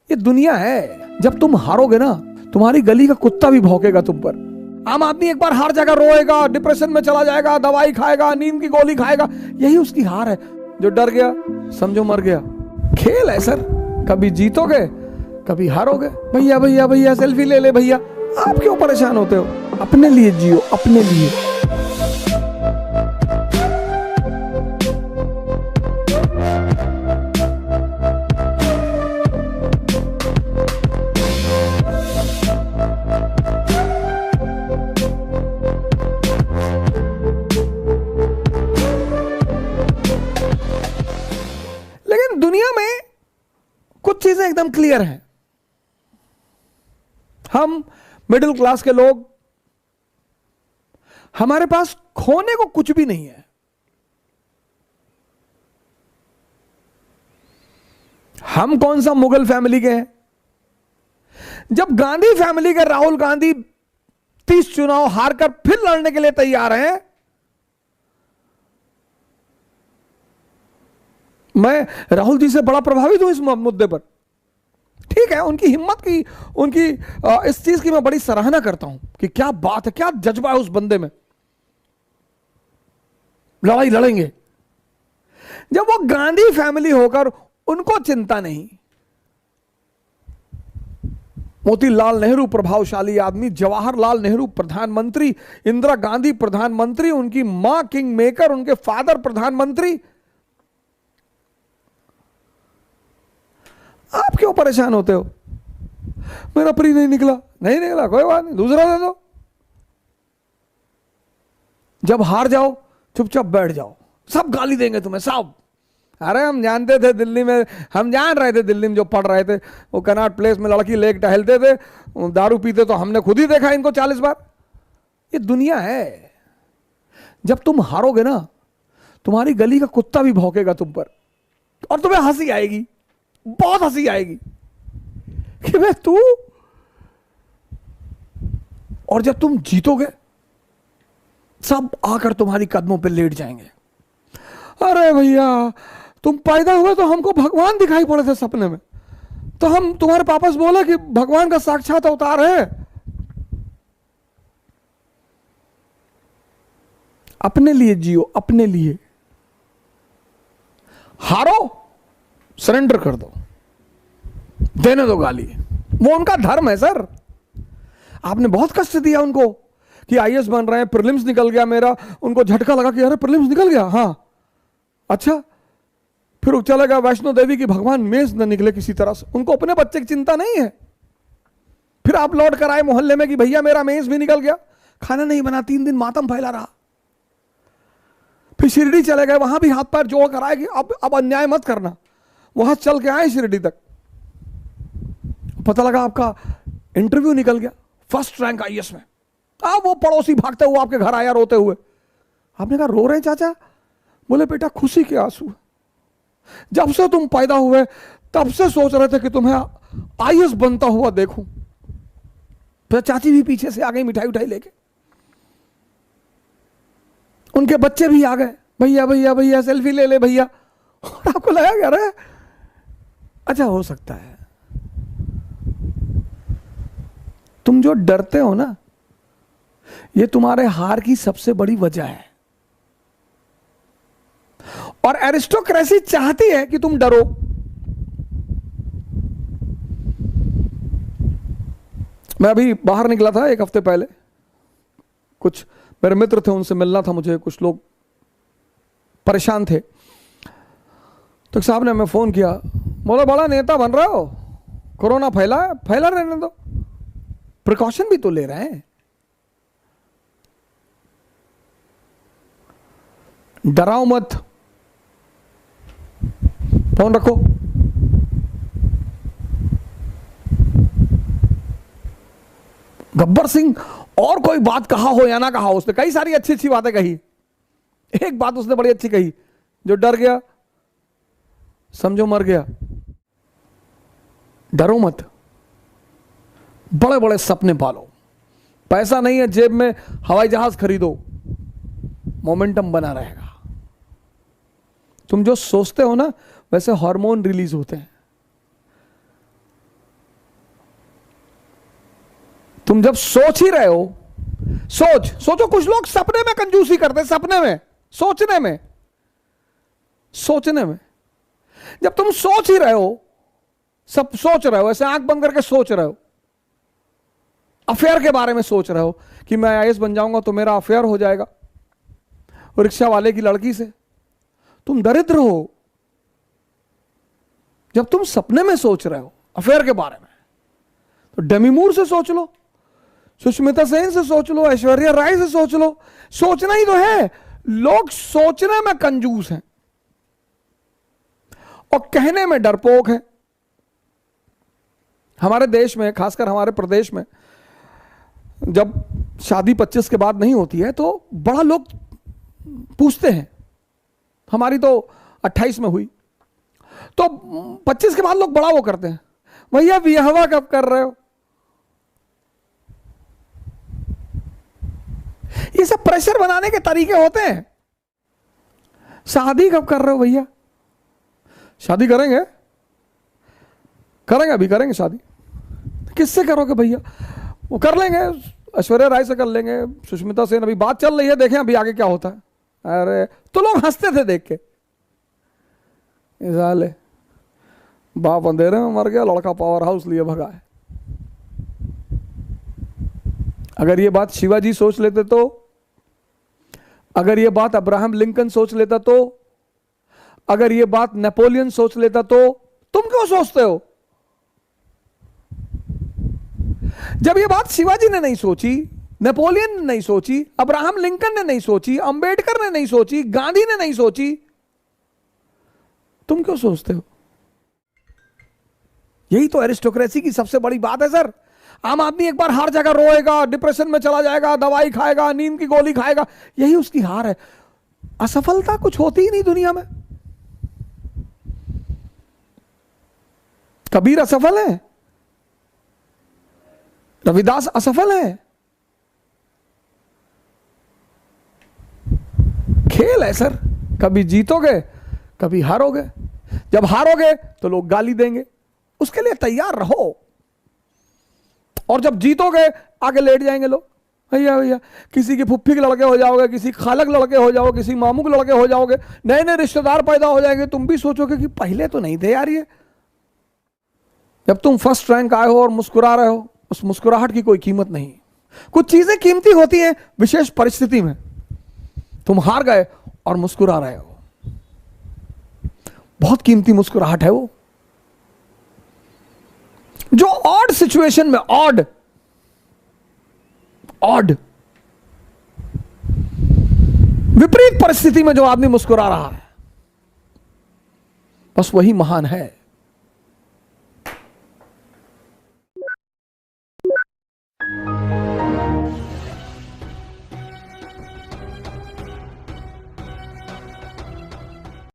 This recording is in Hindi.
ये दुनिया है। जब तुम हारोगे ना, तुम्हारी गली का कुत्ता भी भौंकेगा तुम पर। आम आदमी एक बार हार जाएगा, रोएगा, डिप्रेशन में चला जाएगा, दवाई खाएगा, नींद की गोली खाएगा, यही उसकी हार है। जो डर गया समझो मर गया। खेल है सर, कभी जीतोगे कभी हारोगे। भैया भैया भैया सेल्फी ले ले भैया, आप क्यों परेशान होते हो? अपने लिए जियो, अपने लिए। लेकिन दुनिया में कुछ चीजें एकदम क्लियर हैं। हम मिडिल क्लास के लोग, हमारे पास खोने को कुछ भी नहीं है। हम कौन सा मुगल फैमिली के हैं? जब गांधी फैमिली के राहुल गांधी 30 चुनाव हारकर फिर लड़ने के लिए तैयार हैं, मैं राहुल जी से बड़ा प्रभावित हूं इस मुद्दे पर। ठीक है, उनकी हिम्मत की, उनकी इस चीज की मैं बड़ी सराहना करता हूं कि क्या बात है, क्या जज्बा है उस बंदे में। लड़ाई लड़ेंगे। जब वो गांधी फैमिली होकर उनको चिंता नहीं, मोतीलाल नेहरू प्रभावशाली आदमी, जवाहरलाल नेहरू प्रधानमंत्री, इंदिरा गांधी प्रधानमंत्री, उनकी मां किंग मेकर, उनके फादर प्रधानमंत्री, आप क्यों परेशान होते हो? मेरा प्री नहीं निकला, नहीं निकला, कोई बात नहीं, दूसरा दे दो। जब हार जाओ चुपचाप बैठ जाओ, सब गाली देंगे तुम्हें सब। अरे हम जानते थे दिल्ली में, हम जान रहे थे दिल्ली में जो पढ़ रहे थे, वो कनॉट प्लेस में लड़की लेके टहलते थे, दारू पीते, तो हमने खुद ही देखा इनको 40 बार। ये दुनिया है। जब तुम हारोगे ना, तुम्हारी गली का कुत्ता भी भौंकेगा तुम पर, और तुम्हें हंसी आएगी, बहुत हंसी आएगी कि मैं तू। और जब तुम जीतोगे, सब आकर तुम्हारी कदमों पे लेट जाएंगे। अरे भैया, तुम पैदा हुए तो हमको भगवान दिखाई पड़े थे सपने में, तो हम तुम्हारे पापा से बोले कि भगवान का साक्षात अवतार है। अपने लिए जियो, अपने लिए। हारो, सरेंडर कर दो, देने दो गाली, वो उनका धर्म है सर। आपने बहुत कष्ट दिया उनको कि आईएएस बन रहे हैं, प्रीलिम्स निकल गया मेरा, उनको झटका लगा कि अरे प्रीलिम्स निकल गया, हाँ अच्छा, फिर चला गया वैष्णो देवी की भगवान मेंस न निकले किसी तरह से। उनको अपने बच्चे की चिंता नहीं है। फिर आप लौट कर आए मोहल्ले में कि भैया मेरा मेंस भी निकल गया, खाना नहीं बना, 3 दिन मातम फैला रहा। फिर शिरडी चले गए, वहां भी हाथ पैर जोड़ कर आए कि अब अन्याय मत करना। वहां चल के आए शिरडी तक, पता लगा आपका इंटरव्यू निकल गया, फर्स्ट रैंक आईएएस में। अब वो पड़ोसी भागते हुए आपके घर आया रोते हुए। आपने कहा रो रहे हैं चाचा? बोले बेटा खुशी के आंसू। जब से तुम पैदा हुए तब से सोच रहे थे कि तुम्हें आईएएस बनता हुआ देखूं। फिर चाची भी पीछे से आ गई मिठाई उठाई लेके, उनके बच्चे भी आ गए, भैया भैया भैया सेल्फी ले ले भैया। और आपको लगा क्या रहा? अच्छा हो सकता है तुम जो डरते हो ना, ये तुम्हारे हार की सबसे बड़ी वजह है। और एरिस्टोक्रेसी चाहती है कि तुम डरो। मैं अभी बाहर निकला था 1 हफ्ते पहले, कुछ मेरे मित्र थे, उनसे मिलना था मुझे। कुछ लोग परेशान थे, तो साहब ने हमें फोन किया, बोला बड़ा नेता बन रहे हो, कोरोना फैला रहने दो, प्रिकॉशन भी तो ले रहे हैं, डराओ मत, फोन रखो। गब्बर सिंह और कोई बात कहा हो या ना कहा हो, उसने कई सारी अच्छी अच्छी बातें कही। एक बात उसने बड़ी अच्छी कही, जो डर गया समझो मर गया। डरो मत, बड़े बड़े सपने पालो। पैसा नहीं है जेब में, हवाई जहाज खरीदो, मोमेंटम बना रहेगा। तुम जो सोचते हो ना, वैसे हार्मोन रिलीज होते हैं। तुम जब सोच ही रहे हो, सोचो कुछ लोग सपने में कंजूसी करते हैं, सपने में, सोचने में। जब तुम सोच ही रहे हो, सब सोच रहे हो, ऐसे आंख बंद करके सोच रहे हो, अफेयर के बारे में सोच रहे हो कि मैं आईएएस बन जाऊंगा तो मेरा अफेयर हो जाएगा रिक्शा वाले की लड़की से, तुम दरिद्र हो। जब तुम सपने में सोच रहे हो अफेयर के बारे में, तो डेमी मूर से सोच लो, सुष्मिता सेन से सोच लो, ऐश्वर्या राय से सोच लो। सोचना ही तो है। लोग सोचने में कंजूस हैं और कहने में डरपोक हैं। हमारे देश में, खासकर हमारे प्रदेश में, जब शादी 25 के बाद नहीं होती है तो बड़ा लोग पूछते हैं। हमारी तो 28 में हुई, तो 25 के बाद लोग बड़ा वो करते हैं, भैया विवाह कब कर रहे हो? ये सब प्रेशर बनाने के तरीके होते हैं। शादी कब कर रहे हो भैया? शादी करेंगे, अभी करेंगे शादी। किससे करोगे भैया? वो कर लेंगे, ऐश्वर्या राय से कर लेंगे, सुष्मिता सेन, अभी बात चल रही है, देखें अभी आगे क्या होता है। अरे तो लोग हंसते थे देख के, साले बाप अंधेरे में मर गया, लड़का पावर हाउस लिए भगा है। अगर ये बात शिवाजी सोच लेते तो, अगर ये बात अब्राहम लिंकन सोच लेता तो, अगर ये बात नेपोलियन सोच लेता तो तुम क्यों सोचते हो? जब ये बात शिवाजी ने नहीं सोची, नेपोलियन ने नहीं सोची, अब्राहम लिंकन ने नहीं सोची, अंबेडकर ने नहीं सोची, गांधी ने नहीं सोची, तुम क्यों सोचते हो? यही तो एरिस्टोक्रेसी की सबसे बड़ी बात है सर। आम आदमी एक बार हार जाएगा, रोएगा, डिप्रेशन में चला जाएगा, दवाई खाएगा, नींद की गोली खाएगा, यही उसकी हार है। असफलता कुछ होती ही नहीं दुनिया में। कबीर असफल है, रविदास असफल है। खेल है सर, कभी जीतोगे कभी हारोगे। जब हारोगे तो लोग गाली देंगे, उसके लिए तैयार रहो। और जब जीतोगे आगे लेट जाएंगे लोग, भैया किसी की फुफ्फी के लड़के हो जाओगे, किसी खालक लड़के हो जाओगे, किसी मामू के लड़के हो जाओगे, नए नए रिश्तेदार पैदा हो जाएंगे। तुम भी सोचोगे कि पहले तो नहीं थे यार ये। जब तुम फर्स्ट रैंक आए हो और मुस्कुरा रहे हो, उस मुस्कुराहट की कोई कीमत नहीं। कुछ चीजें कीमती होती हैं विशेष परिस्थिति में। तुम हार गए और मुस्कुरा रहे हो, बहुत कीमती मुस्कुराहट है वो, जो ऑड सिचुएशन में, ऑड विपरीत परिस्थिति में जो आदमी मुस्कुरा रहा है, बस वही महान है।